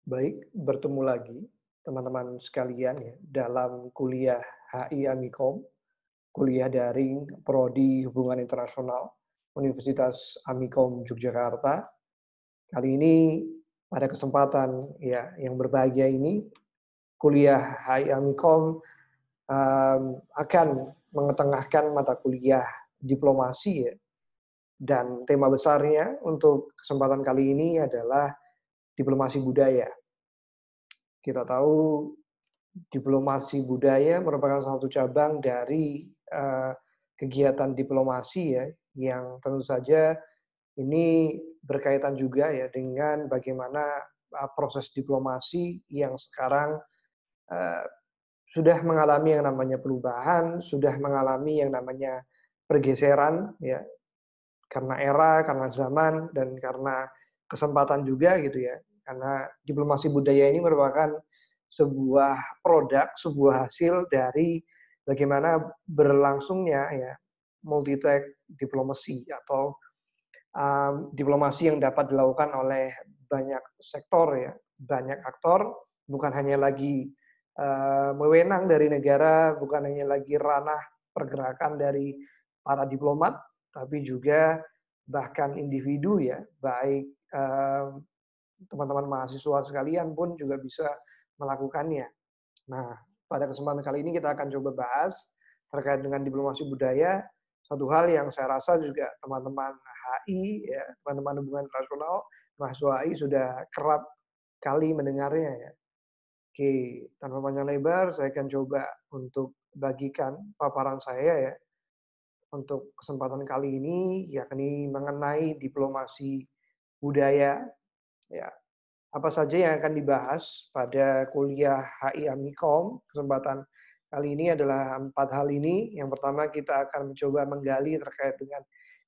Baik, bertemu lagi teman-teman sekalian ya dalam kuliah HI Amikom, kuliah daring Prodi Hubungan Internasional Universitas Amikom Yogyakarta. Kali ini pada kesempatan ya yang berbahagia ini kuliah HI Amikom akan mengetengahkan mata kuliah diplomasi ya, dan tema besarnya untuk kesempatan kali ini adalah diplomasi budaya. Kita tahu diplomasi budaya merupakan salah satu cabang dari, kegiatan diplomasi ya, yang tentu saja ini berkaitan juga ya dengan bagaimana, proses diplomasi yang sekarang, eee, sudah mengalami yang namanya perubahan, sudah mengalami yang namanya pergeseran ya, karena era, karena zaman, dan karena kesempatan juga gitu ya. Karena diplomasi budaya ini merupakan sebuah produk, sebuah hasil dari bagaimana berlangsungnya ya multi-track diplomasi atau, diplomasi yang dapat dilakukan oleh banyak sektor ya, banyak aktor, bukan hanya lagi, wewenang dari negara, bukan hanya lagi ranah pergerakan dari para diplomat, tapi juga bahkan individu ya, baik, teman-teman mahasiswa sekalian pun juga bisa melakukannya. Nah, pada kesempatan kali ini kita akan coba bahas terkait dengan diplomasi budaya, satu hal yang saya rasa juga teman-teman HI ya, teman-teman hubungan internasional, mahasiswa HI sudah kerap kali mendengarnya ya. Oke, tanpa panjang lebar saya akan coba untuk bagikan paparan saya ya, untuk kesempatan kali ini, yakni mengenai diplomasi budaya ya. Apa saja yang akan dibahas pada kuliah HI Amikom, kesempatan kali ini adalah 4 hal ini. Yang pertama kita akan mencoba menggali terkait dengan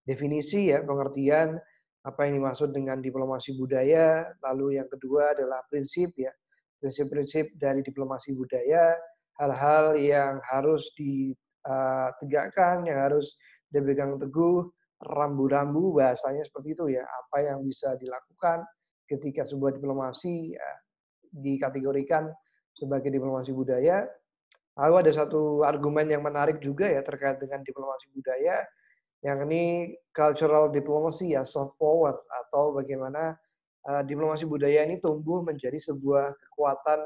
definisi ya, pengertian apa yang dimaksud dengan diplomasi budaya. Lalu yang kedua adalah prinsip ya, prinsip-prinsip dari diplomasi budaya, hal-hal yang harus ditegakkan, yang harus dipegang teguh, rambu-rambu bahasanya seperti itu ya, apa yang bisa dilakukan ketika sebuah diplomasi ya dikategorikan sebagai diplomasi budaya. Lalu ada satu argumen yang menarik juga ya terkait dengan diplomasi budaya, yang ini cultural diplomacy ya, soft power, atau bagaimana diplomasi budaya ini tumbuh menjadi sebuah kekuatan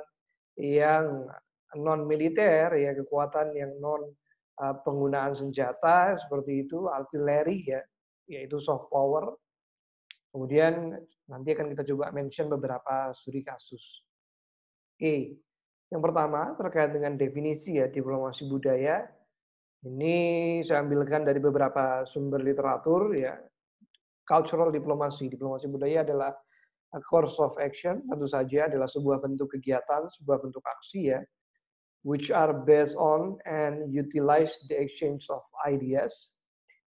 yang non militer ya, kekuatan yang non penggunaan senjata seperti itu, artileri ya, yaitu soft power. Kemudian nanti akan kita coba mention beberapa studi kasus. Oke, yang pertama terkait dengan definisi ya diplomasi budaya, ini saya ambilkan dari beberapa sumber literatur ya. Cultural diplomacy, diplomasi budaya adalah a course of action, tentu saja adalah sebuah bentuk kegiatan, sebuah bentuk aksi ya, which are based on and utilize the exchange of ideas,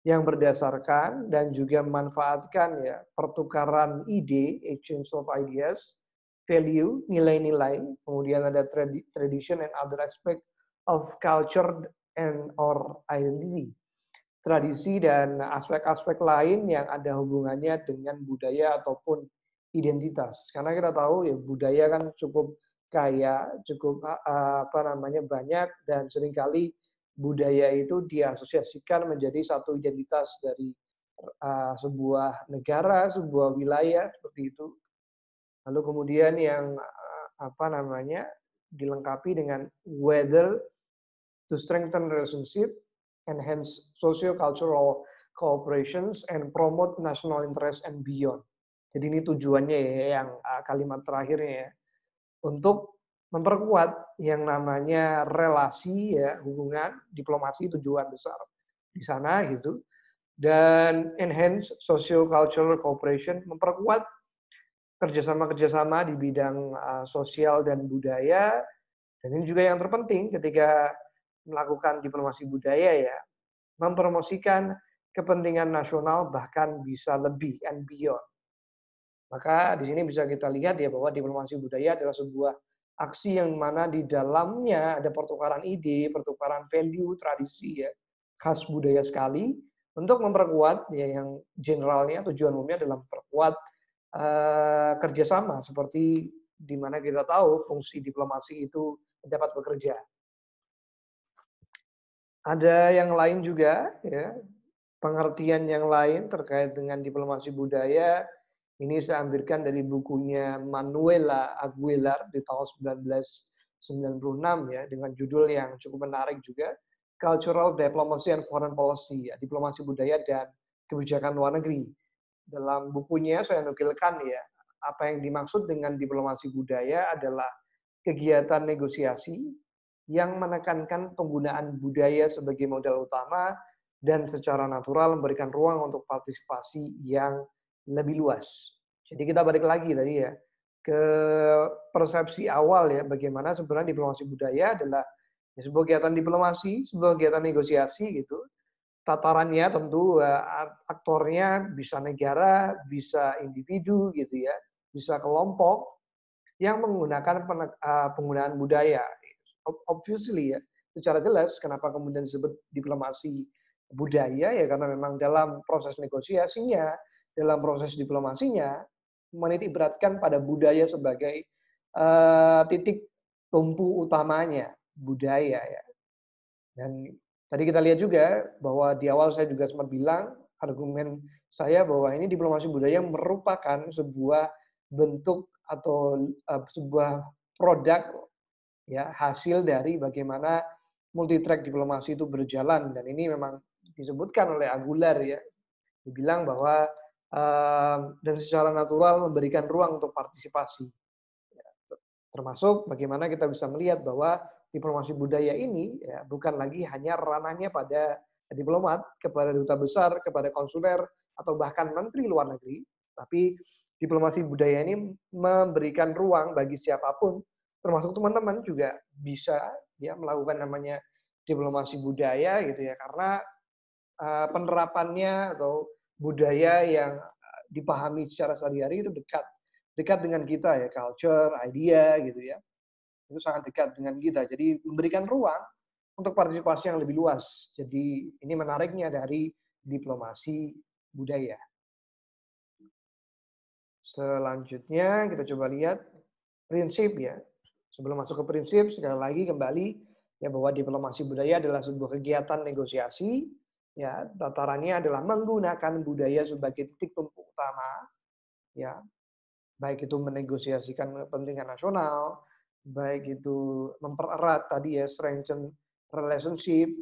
yang berdasarkan dan juga memanfaatkan ya pertukaran ide, exchange of ideas, value, nilai-nilai, kemudian ada tradition and other aspect of culture and or identity. Tradisi dan aspek-aspek lain yang ada hubungannya dengan budaya ataupun identitas. Karena kita tahu ya budaya kan cukup kaya, cukup apa namanya banyak, dan seringkali budaya itu diasosiasikan menjadi satu identitas dari sebuah negara, sebuah wilayah seperti itu. Lalu kemudian yang apa namanya dilengkapi dengan whether to strengthen relationship, enhance socio-cultural cooperations, and promote national interest and beyond. Jadi ini tujuannya ya, yang kalimat terakhirnya ya, untuk memperkuat yang namanya relasi ya, hubungan diplomasi, tujuan besar di sana gitu. Dan enhance socio-cultural cooperation, memperkuat kerjasama-kerjasama di bidang sosial dan budaya. Dan ini juga yang terpenting ketika melakukan diplomasi budaya ya, mempromosikan kepentingan nasional bahkan bisa lebih and beyond. Maka di sini bisa kita lihat ya bahwa diplomasi budaya adalah sebuah aksi yang mana di dalamnya ada pertukaran ide, pertukaran value, tradisi ya, khas budaya sekali, untuk memperkuat ya, yang generalnya tujuan umumnya adalah memperkuat kerjasama seperti di mana kita tahu fungsi diplomasi itu dapat bekerja. Ada yang lain juga, ya, pengertian yang lain terkait dengan diplomasi budaya. Ini saya ambilkan dari bukunya Manuela Aguilar di tahun 1996 ya, dengan judul yang cukup menarik juga, Cultural Diplomacy and Foreign Policy, ya, diplomasi budaya dan kebijakan luar negeri. Dalam bukunya saya nukilkan ya, apa yang dimaksud dengan diplomasi budaya adalah kegiatan negosiasi yang menekankan penggunaan budaya sebagai modal utama dan secara natural memberikan ruang untuk partisipasi yang lebih luas. Jadi kita balik lagi tadi ya ke persepsi awal ya, bagaimana sebenarnya diplomasi budaya adalah ya, sebuah kegiatan diplomasi, sebuah kegiatan negosiasi gitu. Tatarannya tentu aktornya bisa negara, bisa individu gitu ya, bisa kelompok yang menggunakan penggunaan budaya. Obviously ya, secara jelas kenapa kemudian disebut diplomasi budaya ya karena memang dalam proses negosiasinya, dalam proses diplomasinya menitik beratkan pada budaya sebagai titik tumpu utamanya budaya ya. Dan tadi kita lihat juga bahwa di awal saya juga sempat bilang argumen saya bahwa ini diplomasi budaya merupakan sebuah bentuk atau sebuah produk ya hasil dari bagaimana multi track diplomasi itu berjalan, dan ini memang disebutkan oleh Aguilar ya, dibilang bahwa dan secara natural memberikan ruang untuk partisipasi, termasuk bagaimana kita bisa melihat bahwa diplomasi budaya ini ya, bukan lagi hanya ranahnya pada diplomat, kepada duta besar, kepada konsuler, atau bahkan menteri luar negeri, tapi diplomasi budaya ini memberikan ruang bagi siapapun, termasuk teman-teman juga bisa ya melakukan namanya diplomasi budaya gitu ya, karena penerapannya atau budaya yang dipahami secara sehari-hari itu dekat dengan kita ya, culture, idea gitu ya. Itu sangat dekat dengan kita. Jadi memberikan ruang untuk partisipasi yang lebih luas. Jadi ini menariknya dari diplomasi budaya. Selanjutnya kita coba lihat prinsip ya. Sebelum masuk ke prinsip, sekali lagi kembali ya bahwa diplomasi budaya adalah sebuah kegiatan negosiasi ya, tatarannya adalah menggunakan budaya sebagai titik tumpu utama ya, baik itu menegosiasikan kepentingan nasional, baik itu mempererat tadi ya, strengthen relationship,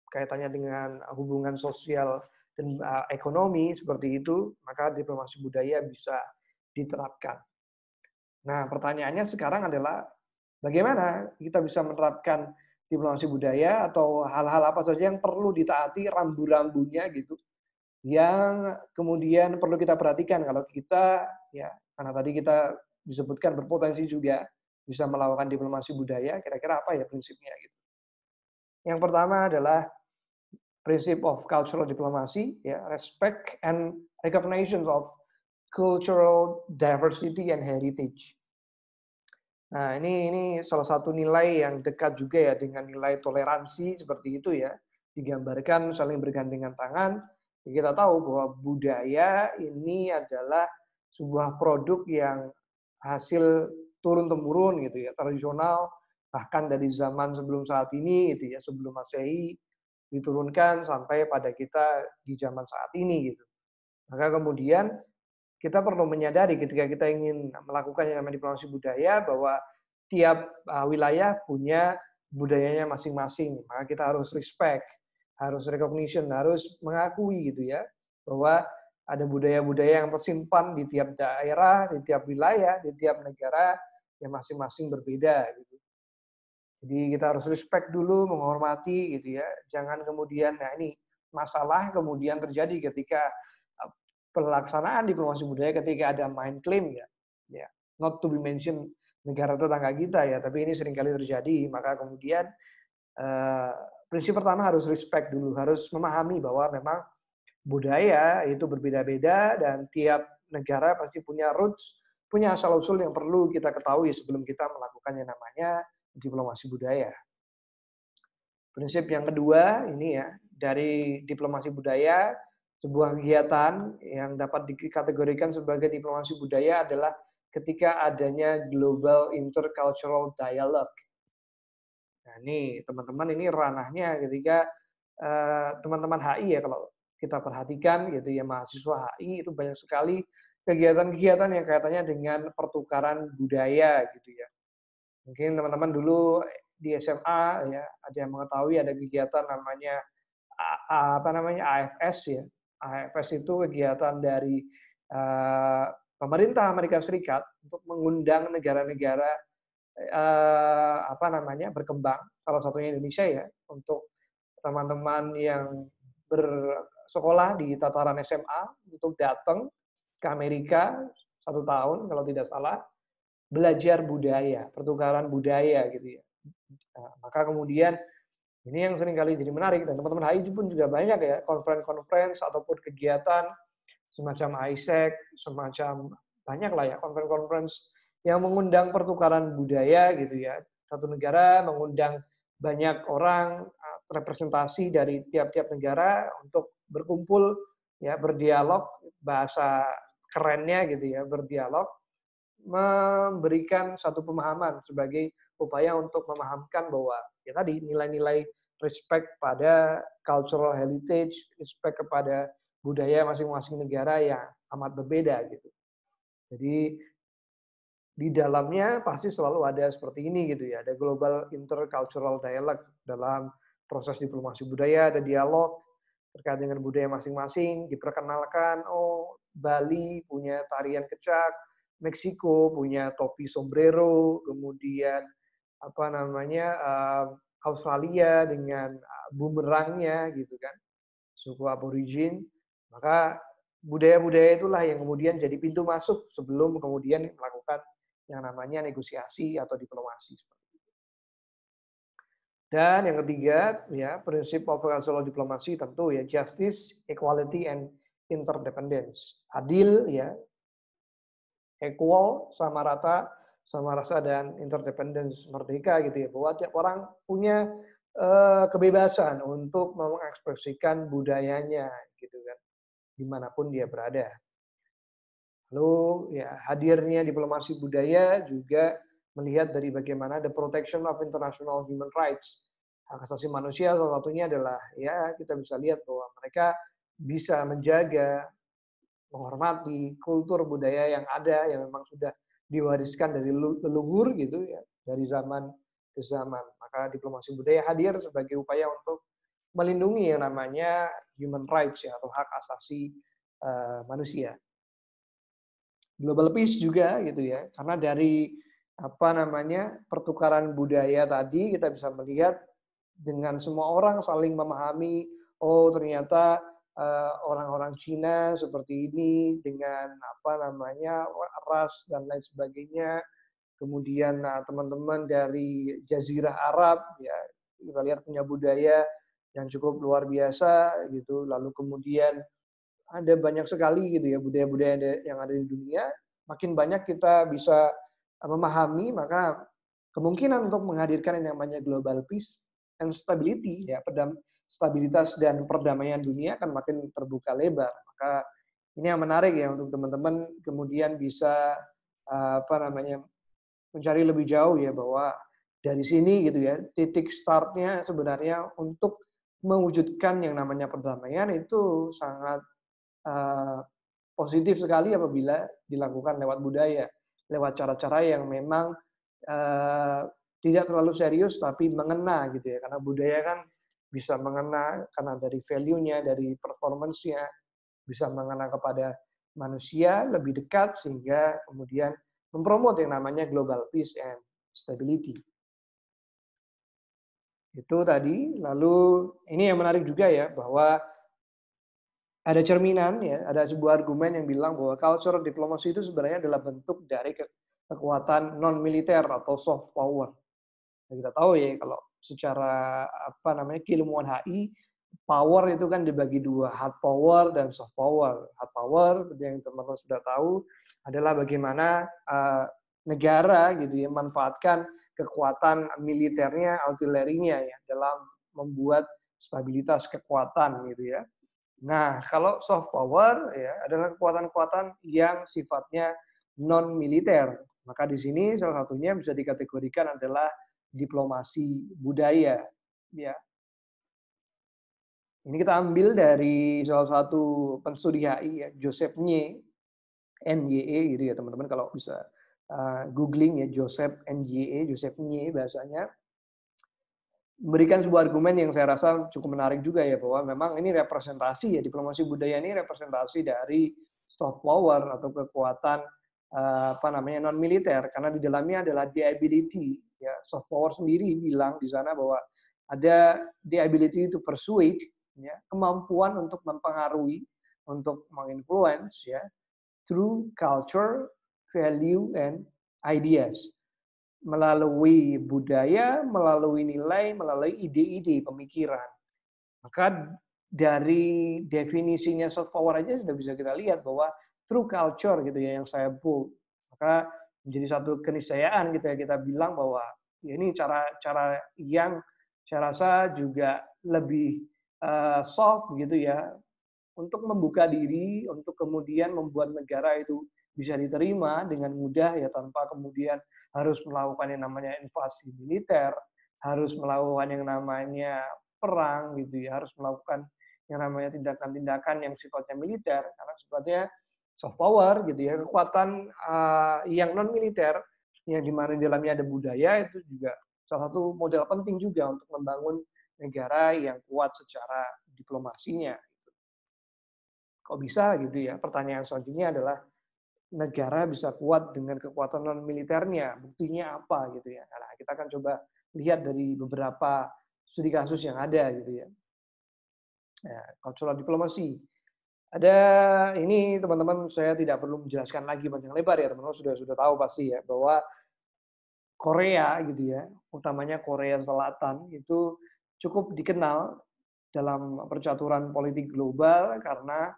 kaitannya dengan hubungan sosial dan ekonomi seperti itu, maka diplomasi budaya bisa diterapkan. Nah, pertanyaannya sekarang adalah bagaimana kita bisa menerapkan diplomasi budaya atau hal-hal apa saja yang perlu ditaati rambu-rambunya gitu, yang kemudian perlu kita perhatikan kalau kita ya, karena tadi kita disebutkan berpotensi juga bisa melakukan diplomasi budaya, kira-kira apa ya prinsipnya gitu. Yang pertama adalah prinsip of cultural diplomacy, ya, respect and recognition of cultural diversity and heritage. Nah, ini salah satu nilai yang dekat juga ya dengan nilai toleransi seperti itu ya, digambarkan saling bergandengan tangan. Kita tahu bahwa budaya ini adalah sebuah produk yang hasil turun-temurun gitu ya, tradisional, bahkan dari zaman sebelum saat ini gitu ya, sebelum Masehi diturunkan sampai pada kita di zaman saat ini gitu. Maka kemudian kita perlu menyadari ketika kita ingin melakukan yang namanya diplomasi budaya bahwa tiap wilayah punya budayanya masing-masing. Maka kita harus respect, harus recognition, harus mengakui gitu ya bahwa ada budaya-budaya yang tersimpan di tiap daerah, di tiap wilayah, di tiap negara yang masing-masing berbeda gitu. Jadi kita harus respect dulu, menghormati gitu ya. Jangan kemudian, nah ini masalah kemudian terjadi ketika pelaksanaan diplomasi budaya ketika ada mind claim ya. Ya, not to be mentioned negara tetangga kita ya, tapi ini seringkali terjadi. Maka kemudian prinsip pertama harus respect dulu, harus memahami bahwa memang budaya itu berbeda-beda dan tiap negara pasti punya roots, punya asal-usul yang perlu kita ketahui sebelum kita melakukan yang namanya diplomasi budaya. Prinsip yang kedua ini ya, dari diplomasi budaya, sebuah kegiatan yang dapat dikategorikan sebagai diplomasi budaya adalah ketika adanya global intercultural dialogue. Nah, ini teman-teman ini ranahnya ketika teman-teman HI ya kalau kita perhatikan gitu ya mahasiswa HI itu banyak sekali kegiatan-kegiatan yang kaitannya dengan pertukaran budaya gitu ya. Mungkin teman-teman dulu di SMA ya ada yang mengetahui ada kegiatan namanya apa namanya AFS ya. AFS itu kegiatan dari pemerintah Amerika Serikat untuk mengundang negara-negara apa namanya berkembang, salah satunya Indonesia ya, untuk teman-teman yang bersekolah di tataran SMA untuk datang ke Amerika 1 tahun kalau tidak salah, belajar budaya, pertukaran budaya gitu ya. Nah, maka kemudian ini yang seringkali jadi menarik dan teman-teman HI pun juga banyak ya, conference ataupun kegiatan semacam ISEC, semacam banyak lah ya conference yang mengundang pertukaran budaya gitu ya. Satu negara mengundang banyak orang representasi dari tiap-tiap negara untuk berkumpul ya berdialog, bahasa kerennya gitu ya, berdialog, memberikan satu pemahaman sebagai upaya untuk memahamkan bahwa ya tadi nilai-nilai respect pada cultural heritage, respect kepada budaya masing-masing negara yang amat berbeda gitu. Jadi di dalamnya pasti selalu ada seperti ini gitu ya, ada global intercultural dialogue dalam proses diplomasi budaya, ada dialog terkait dengan budaya masing-masing, diperkenalkan, oh Bali punya tarian kecak, Meksiko punya topi sombrero, kemudian apa namanya Australia dengan bumerangnya gitu kan, suku aborigin, maka budaya-budaya itulah yang kemudian jadi pintu masuk sebelum kemudian melakukan yang namanya negosiasi atau diplomasi. Dan yang ketiga, ya prinsip operasional diplomasi tentu ya justice, equality, and interdependence. Adil, ya, equal, sama rasa dan interdependence merdeka gitu ya. Bahwa tiap orang punya kebebasan untuk mengekspresikan budayanya gitu kan, dimanapun dia berada. Lalu ya hadirnya diplomasi budaya juga melihat dari bagaimana the protection of international human rights. Hak asasi manusia salah satunya adalah ya kita bisa lihat bahwa mereka bisa menjaga, menghormati kultur budaya yang ada yang memang sudah diwariskan dari leluhur gitu ya, dari zaman ke zaman. Maka diplomasi budaya hadir sebagai upaya untuk melindungi yang namanya human rights ya atau hak asasi manusia. Global peace juga gitu ya, karena dari apa namanya pertukaran budaya tadi kita bisa melihat dengan semua orang saling memahami, oh ternyata orang-orang Cina seperti ini dengan apa namanya ras dan lain sebagainya. Kemudian teman-teman dari Jazirah Arab ya kita lihat punya budaya yang cukup luar biasa gitu. Lalu kemudian ada banyak sekali gitu ya budaya-budaya yang ada di dunia. Makin banyak kita bisa memahami, maka kemungkinan untuk menghadirkan yang namanya global peace and stability, ya stabilitas dan perdamaian dunia akan makin terbuka lebar. Maka ini yang menarik ya untuk teman-teman kemudian bisa apa namanya mencari lebih jauh ya bahwa dari sini gitu ya titik startnya sebenarnya untuk mewujudkan yang namanya perdamaian itu sangat positif sekali apabila dilakukan lewat budaya, lewat cara-cara yang memang tidak terlalu serius tapi mengena gitu ya. Karena budaya kan bisa mengena karena dari value-nya, dari performance-nya, bisa mengena kepada manusia lebih dekat sehingga kemudian mempromot yang namanya global peace and stability. Itu tadi. Lalu ini yang menarik juga ya bahwa ada cerminan ya, ada sebuah argumen yang bilang bahwa culture diplomasi itu sebenarnya adalah bentuk dari kekuatan non militer atau soft power. Nah, kita tahu ya kalau secara apa namanya keilmuan HI, power itu kan dibagi dua, hard power dan soft power. Hard power seperti yang teman-teman sudah tahu adalah bagaimana negara gitu ya manfaatkan kekuatan militernya, artilerinya ya dalam membuat stabilitas kekuatan gitu ya. Nah, kalau soft power ya adalah kekuatan-kekuatan yang sifatnya non militer. Maka di sini salah satunya bisa dikategorikan adalah diplomasi budaya. Ya, ini kita ambil dari salah satu penstudi HI ya, Joseph Nye, NYE gitu ya teman-teman kalau bisa googling ya Joseph NYE, Joseph Nye bahasanya, memberikan sebuah argumen yang saya rasa cukup menarik juga ya bahwa memang ini representasi ya diplomasi budaya ini representasi dari soft power atau kekuatan apa namanya non militer karena di dalamnya adalah the ability ya soft power sendiri bilang di sana bahwa ada the ability to persuade ya kemampuan untuk mempengaruhi untuk menginfluence ya through culture, value and ideas melalui budaya, melalui nilai, melalui ide-ide, pemikiran. Maka dari definisinya soft power aja sudah bisa kita lihat bahwa true culture gitu ya yang saya bold. Maka menjadi satu keniscayaan gitu ya kita bilang bahwa ya ini cara-cara yang saya rasa juga lebih soft gitu ya untuk membuka diri, untuk kemudian membuat negara itu bisa diterima dengan mudah ya tanpa kemudian harus melakukan yang namanya invasi militer, harus melakukan yang namanya perang gitu ya, harus melakukan yang namanya tindakan-tindakan yang sifatnya militer karena sifatnya soft power gitu ya, kekuatan yang non militer yang di mana di dalamnya ada budaya itu juga salah satu modal penting juga untuk membangun negara yang kuat secara diplomasinya. Kok bisa gitu ya? Pertanyaan selanjutnya adalah negara bisa kuat dengan kekuatan non militernya, buktinya apa gitu ya? Nah, kita akan coba lihat dari beberapa studi kasus yang ada gitu ya. Nah, cultural diplomasi. Ada ini teman-teman saya tidak perlu menjelaskan lagi panjang lebar ya teman-teman sudah tahu pasti ya bahwa Korea gitu ya, utamanya Korea Selatan itu cukup dikenal dalam percaturan politik global karena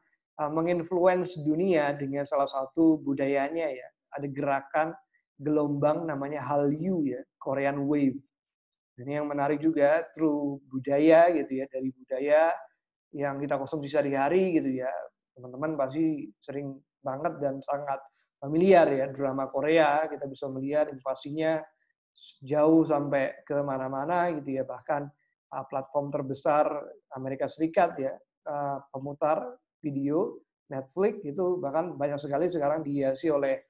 menginfluence dunia dengan salah satu budayanya ya. Ada gerakan gelombang namanya Hallyu ya, Korean Wave. Ini yang menarik juga through budaya gitu ya, dari budaya yang kita konsumsi sehari-hari gitu ya. Teman-teman pasti sering banget dan sangat familiar ya drama Korea, kita bisa melihat invasinya jauh sampai ke mana-mana gitu ya, bahkan platform terbesar Amerika Serikat ya, pemutar video Netflix itu bahkan banyak sekali sekarang dihiasi oleh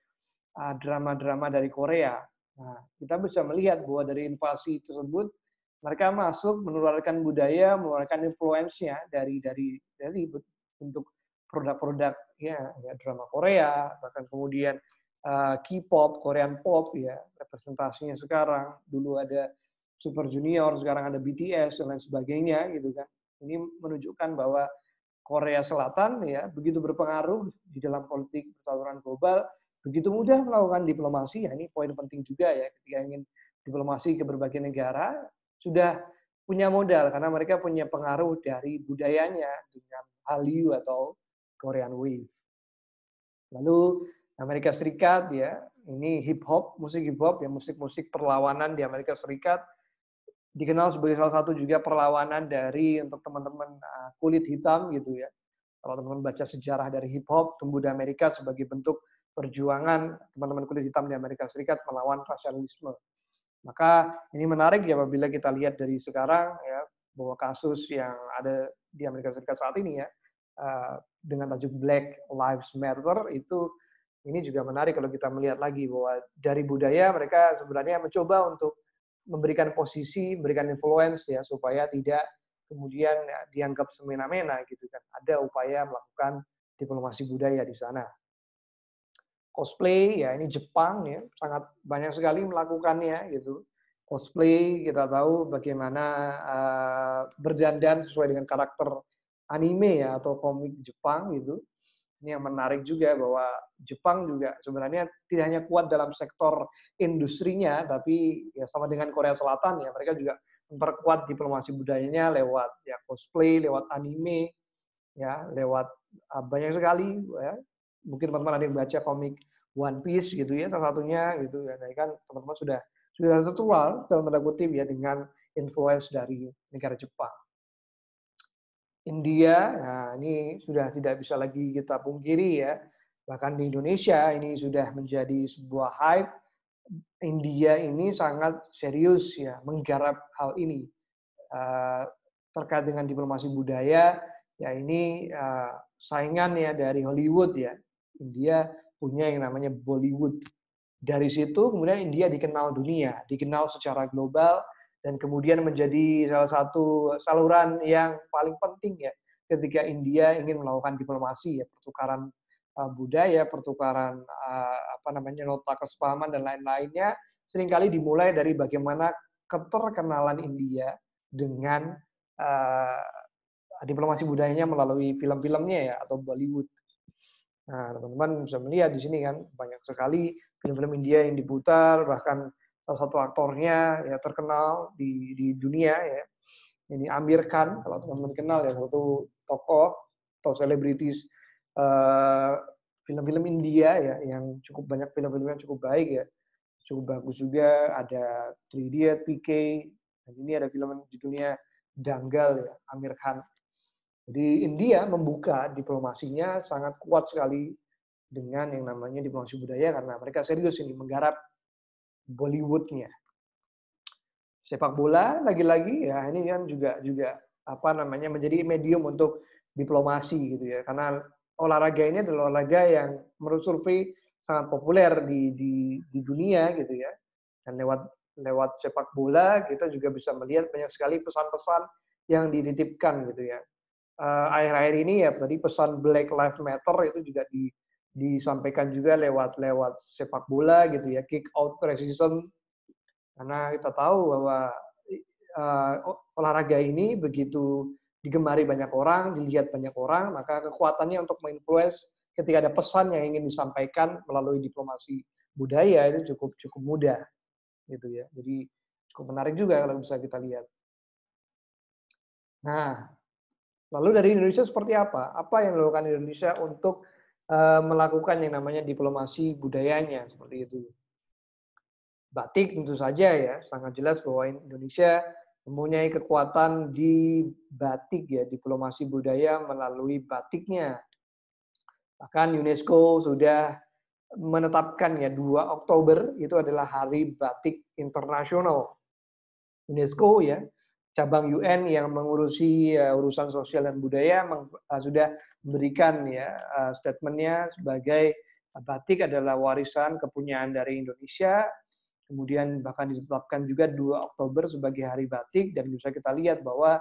drama-drama dari Korea. Nah, kita bisa melihat bahwa dari invasi tersebut mereka masuk menularkan budaya, menularkan influence-nya dari bentuk produk-produk ya drama Korea, bahkan kemudian K-pop, Korean pop ya, representasinya sekarang. Dulu ada Super Junior, sekarang ada BTS dan lain sebagainya gitu kan. Ini menunjukkan bahwa Korea Selatan ya begitu berpengaruh di dalam politik percaturan global, begitu mudah melakukan diplomasi. Ya, ini poin penting juga ya ketika ingin diplomasi ke berbagai negara sudah punya modal karena mereka punya pengaruh dari budayanya dengan Hallyu atau Korean Wave. Lalu Amerika Serikat ya, ini hip hop, musik hip hop ya, musik-musik perlawanan di Amerika Serikat dikenal sebagai salah satu juga perlawanan dari untuk teman-teman kulit hitam gitu ya. Kalau teman-teman baca sejarah dari hip hop tumbuh di Amerika sebagai bentuk perjuangan teman-teman kulit hitam di Amerika Serikat melawan rasialisme. Maka ini menarik ya apabila kita lihat dari sekarang ya bahwa kasus yang ada di Amerika Serikat saat ini ya dengan tajuk Black Lives Matter itu ini juga menarik kalau kita melihat lagi bahwa dari budaya mereka sebenarnya mencoba untuk memberikan posisi, memberikan influence ya supaya tidak kemudian ya, dianggap semena-mena gitu kan. Ada upaya melakukan diplomasi budaya di sana. Cosplay ya ini Jepang ya sangat banyak sekali melakukannya gitu. Cosplay kita tahu bagaimana berdandan sesuai dengan karakter anime ya atau komik Jepang gitu. Ini yang menarik juga bahwa Jepang juga sebenarnya tidak hanya kuat dalam sektor industrinya, tapi ya sama dengan Korea Selatan ya mereka juga memperkuat diplomasi budayanya lewat ya cosplay, lewat anime, ya lewat banyak sekali ya. Mungkin teman-teman ada yang baca komik One Piece gitu ya salah satunya gitu ya. Nah, kan teman-teman sudah tertular dalam tanda kutip ya dengan influence dari negara Jepang. India, nah ini sudah tidak bisa lagi kita pungkiri ya. Bahkan di Indonesia ini sudah menjadi sebuah hype. India ini sangat serius ya menggarap hal ini. Eh, Terkait dengan diplomasi budaya, ya ini saingan ya dari Hollywood ya. India punya yang namanya Bollywood. Dari situ kemudian India dikenal dunia, dikenal secara global, dan kemudian menjadi salah satu saluran yang paling penting ya ketika India ingin melakukan diplomasi ya, pertukaran budaya, pertukaran apa namanya nota kesepahaman dan lain-lainnya seringkali dimulai dari bagaimana keterkenalan India dengan uh, diplomasi budayanya melalui film-filmnya ya atau Bollywood. Nah, teman-teman bisa melihat di sini kan banyak sekali film-film India yang diputar, bahkan salah satu aktornya ya terkenal di dunia ya. Ini Amir Khan, kalau teman-teman kenal ya, satu tokoh atau selebritis uh, film-film India ya yang cukup banyak film-film yang cukup baik ya. Cukup bagus juga, ada Three Idiot, PK, dan ini ada film judulnya Dangal ya, Amir Khan. Jadi India membuka diplomasinya sangat kuat sekali dengan yang namanya diplomasi budaya karena mereka serius ini menggarap Bollywood-nya. Sepak bola lagi-lagi ya ini kan juga juga apa namanya menjadi medium untuk diplomasi gitu ya. Karena olahraga ini adalah olahraga yang menurut survei sangat populer di dunia gitu ya. Dan lewat sepak bola kita juga bisa melihat banyak sekali pesan-pesan yang dititipkan gitu ya. Akhir-akhir ini ya tadi pesan Black Lives Matter itu juga disampaikan juga lewat sepak bola gitu ya, kick out racism, karena kita tahu bahwa uh, olahraga ini begitu digemari banyak orang, dilihat banyak orang, maka kekuatannya untuk menginfluence ketika ada pesan yang ingin disampaikan melalui diplomasi budaya itu cukup cukup mudah gitu ya. Jadi cukup menarik juga kalau bisa kita lihat. Nah, lalu dari Indonesia seperti apa? Apa yang dilakukan Indonesia untuk melakukan yang namanya diplomasi budayanya seperti itu? Batik tentu saja ya, sangat jelas bahwa Indonesia mempunyai kekuatan di batik ya, diplomasi budaya melalui batiknya. Bahkan UNESCO sudah menetapkan ya 2 Oktober itu adalah Hari Batik Internasional. UNESCO ya, cabang UN yang mengurusi urusan sosial dan budaya sudah memberikan ya statementnya sebagai batik adalah warisan kepunyaan dari Indonesia. Kemudian bahkan ditetapkan juga 2 Oktober sebagai Hari Batik dan bisa kita lihat bahwa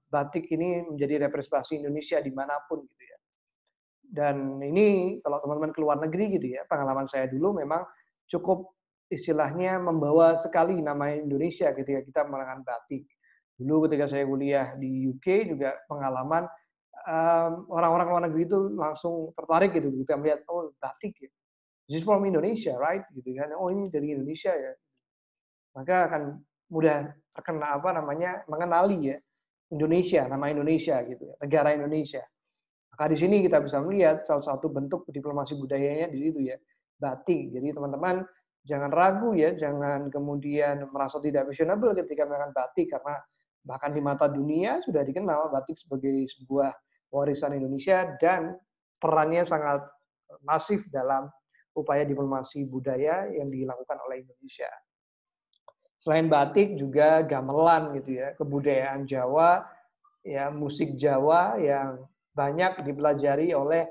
batik ini menjadi representasi Indonesia dimanapun gitu ya. Dan ini kalau teman-teman ke luar negeri gitu ya, pengalaman saya dulu memang cukup istilahnya membawa sekali nama Indonesia ketika kita menggunakan batik. Dulu ketika saya kuliah di UK juga pengalaman orang-orang luar negeri itu langsung tertarik gitu kita melihat oh batik ya. This is from Indonesia, right? Gitu kan. Oh ini dari Indonesia ya. Maka akan mudah terkena apa namanya mengenali ya Indonesia, nama Indonesia gitu ya, negara Indonesia. Maka di sini kita bisa melihat salah satu bentuk diplomasi budayanya di situ ya, batik. Jadi teman-teman jangan ragu ya, jangan kemudian merasa tidak fashionable ketika menggunakan batik karena bahkan di mata dunia sudah dikenal batik sebagai sebuah warisan Indonesia dan perannya sangat masif dalam upaya diplomasi budaya yang dilakukan oleh Indonesia. Selain batik juga gamelan gitu ya, kebudayaan Jawa, ya musik Jawa yang banyak dipelajari oleh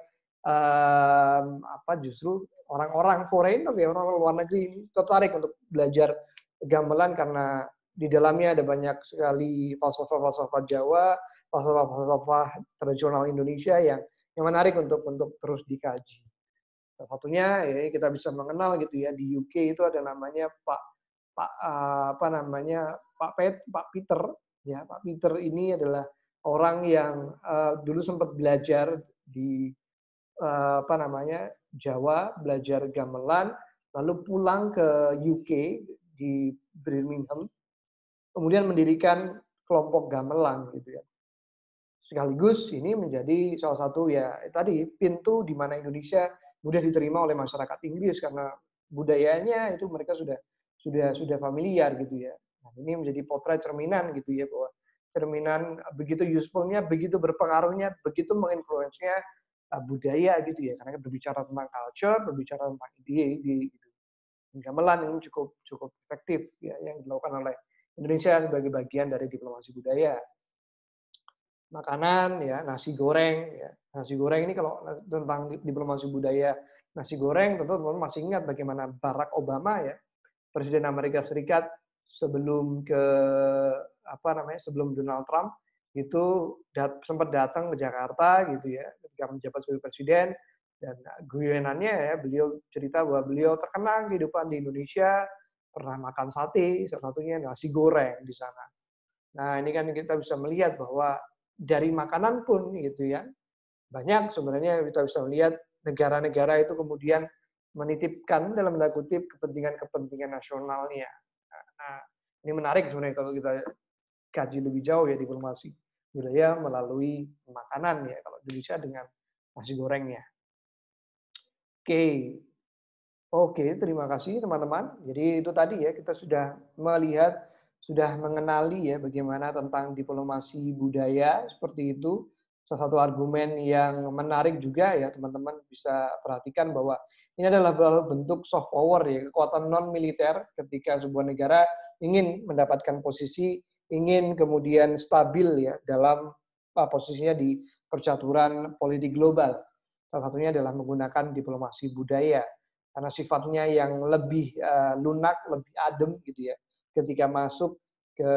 apa justru orang-orang foreigner ya orang luar negeri ini tertarik untuk belajar gamelan karena di dalamnya ada banyak sekali falsafah-falsafah Jawa, falsafah-falsafah tradisional Indonesia yang menarik untuk terus dikaji. Salah satunya ya kita bisa mengenal gitu ya di UK itu ada namanya Pak Pak apa namanya Pak Peter ya Pak Peter ini adalah orang yang dulu sempat belajar di apa namanya Jawa belajar gamelan lalu pulang ke UK di Birmingham kemudian mendirikan kelompok gamelan gitu ya sekaligus ini menjadi salah satu ya tadi pintu di mana Indonesia mudah diterima oleh masyarakat Inggris karena budayanya itu mereka sudah familiar gitu ya. Nah, ini menjadi potret cerminan gitu ya bahwa cerminan begitu usefulnya, begitu berpengaruhnya, begitu menginfluence-nya budaya gitu ya, karena berbicara tentang culture, berbicara tentang ide-ide gitu. Gamelan ini cukup cukup efektif ya yang dilakukan oleh Indonesia sebagai bagian dari diplomasi budaya. Makanan ya, nasi goreng ya. Nasi goreng ini kalau tentang diplomasi budaya nasi goreng tentu teman-teman masih ingat bagaimana Barack Obama ya, Presiden Amerika Serikat sebelum ke apa namanya, sebelum Donald Trump itu sempat datang ke Jakarta gitu ya, ketika menjabat sebagai presiden dan guyonannya ya beliau cerita bahwa beliau terkenang kehidupan di Indonesia, pernah makan sate, salah satunya nasi goreng di sana. Nah, ini kan kita bisa melihat bahwa dari makanan pun gitu ya, banyak sebenarnya kita bisa melihat negara-negara itu kemudian menitipkan dalam tanda kutip kepentingan-kepentingan nasionalnya. Nah, ini menarik sebenarnya kalau kita kaji lebih jauh ya diplomasi budaya melalui makanan ya kalau Indonesia dengan nasi gorengnya. Oke, oke, terima kasih teman-teman. Jadi itu tadi ya kita sudah melihat, sudah mengenali ya bagaimana tentang diplomasi budaya seperti itu. Salah satu argumen yang menarik juga ya teman-teman bisa perhatikan bahwa ini adalah bentuk soft power ya, kekuatan non militer ketika sebuah negara ingin mendapatkan posisi, ingin kemudian stabil ya dalam posisinya di percaturan politik global. Salah satunya adalah menggunakan diplomasi budaya karena sifatnya yang lebih lunak, lebih adem gitu ya. Ketika masuk ke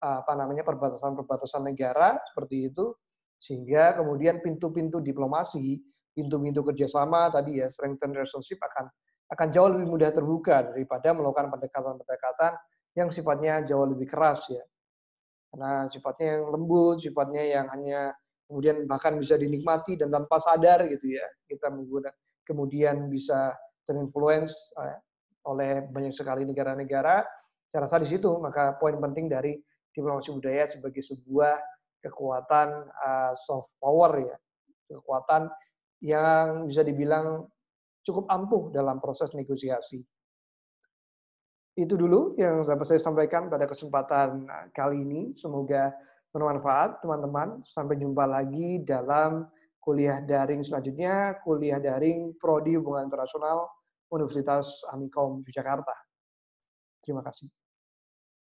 apa namanya perbatasan-perbatasan negara seperti itu, sehingga kemudian pintu-pintu diplomasi, pintu-pintu kerjasama tadi ya, strengthen relationship akan jauh lebih mudah terbuka daripada melakukan pendekatan-pendekatan yang sifatnya jauh lebih keras ya. Karena sifatnya yang lembut, sifatnya yang hanya kemudian bahkan bisa dinikmati dan tanpa sadar gitu ya. Kita menggunakan kemudian bisa terinfluence oleh banyak sekali negara-negara. Saya rasa di situ maka poin penting dari diplomasi budaya sebagai sebuah kekuatan soft power ya. Kekuatan yang bisa dibilang cukup ampuh dalam proses negosiasi. Itu dulu yang dapat saya sampaikan pada kesempatan kali ini. Semoga bermanfaat, teman-teman. Sampai jumpa lagi dalam kuliah daring selanjutnya, kuliah daring Prodi Hubungan Internasional Universitas Amikom Yogyakarta. Terima kasih.